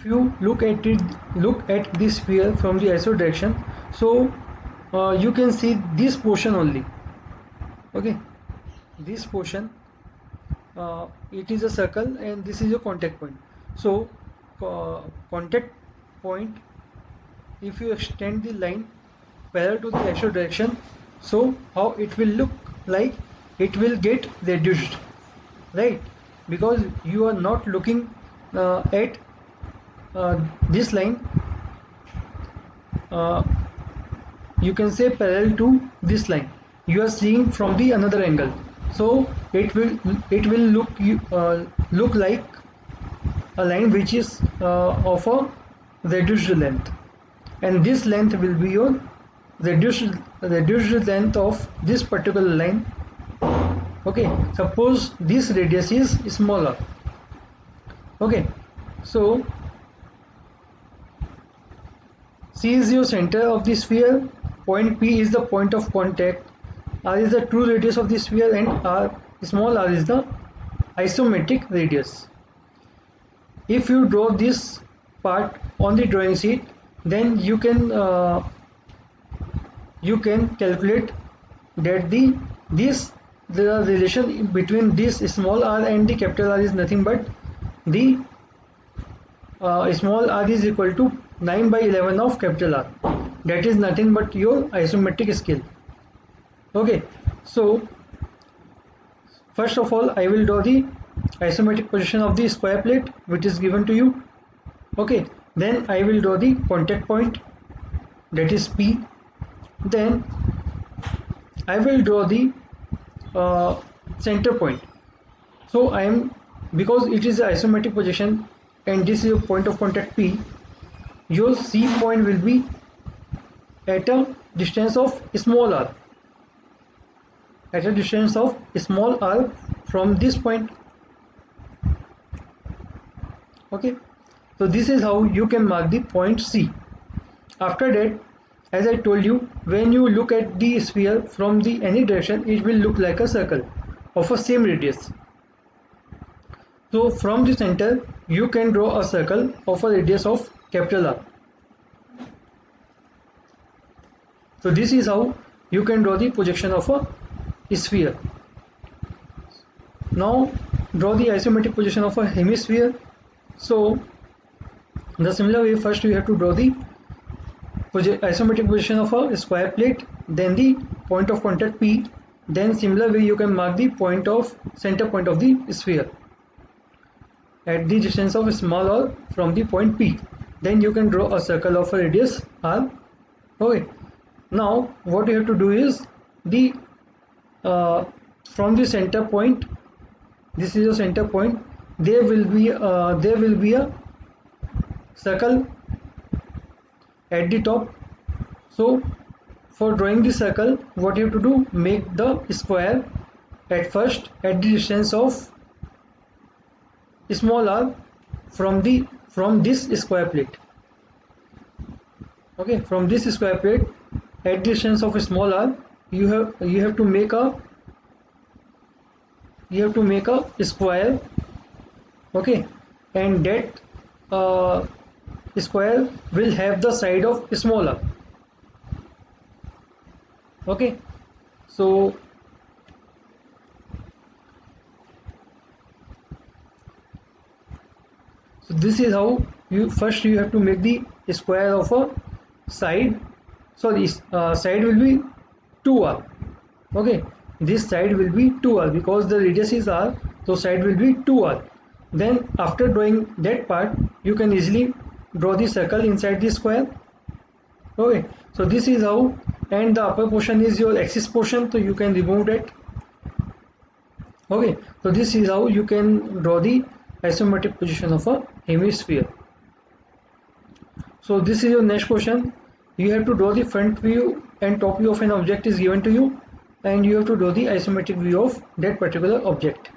if you look at it, look at this sphere from the iso direction, so you can see this portion only. Okay, this portion, it is a circle and this is your contact point. So contact point, if you extend the line parallel to the iso direction, so how it will look like, it will get reduced, right? Because you are not looking at this line, you can say parallel to this line, you are seeing from the another angle, so it will look like a line which is of a reduced length, and this length will be your reduced length of this particular line. Okay, suppose this radius is smaller. Okay, so C is your center of the sphere, point P is the point of contact, R is the true radius of the sphere, and small r is the isometric radius. If you draw this part on the drawing sheet, then you can calculate that the relation between this small r and the capital R is nothing but the small r is equal to 9 by 11 of capital R. That is nothing but your isometric scale. Okay, so first of all I will draw the isometric position of the square plate which is given to you. Okay, then I will draw the contact point, that is P. Then I will draw the center point. So I am, because it is an isometric position and this is a point of contact P, your C point will be at a distance of small r, from this point. Okay, so this is how you can mark the point C. After that, as I told you, when you look at the sphere from any direction, it will look like a circle of a same radius. So from the center you can draw a circle of a radius of capital R. So this is how you can draw the projection of a sphere. Now draw the isometric projection of a hemisphere. So the similar way, first you have to draw the isometric position of a square plate, then the point of contact P, then similar way you can mark the center point of the sphere at the distance of small r from the point P. Then you can draw a circle of a radius R. Okay, now what you have to do is the from the center point, this is your center point, there will be a circle at the top. So for drawing the circle, what you have to do, make the square at first at the distance of small r from this square plate. Okay, from this square plate at the distance of small r, you have to make a square. Okay, and that square will have the side of small r. Okay, so this is how you have to make the square of a side. So this side will be 2r. Okay, this side will be 2r because the radius is r, so side will be 2r. Then after drawing that part, you can easily draw the circle inside the square. Okay, so this is how, and the upper portion is your axis portion, so you can remove that. Okay, so this is how you can draw the isometric position of a hemisphere. So this is your next question. You have to draw the front view and top view of an object is given to you, and you have to draw the isometric view of that particular object.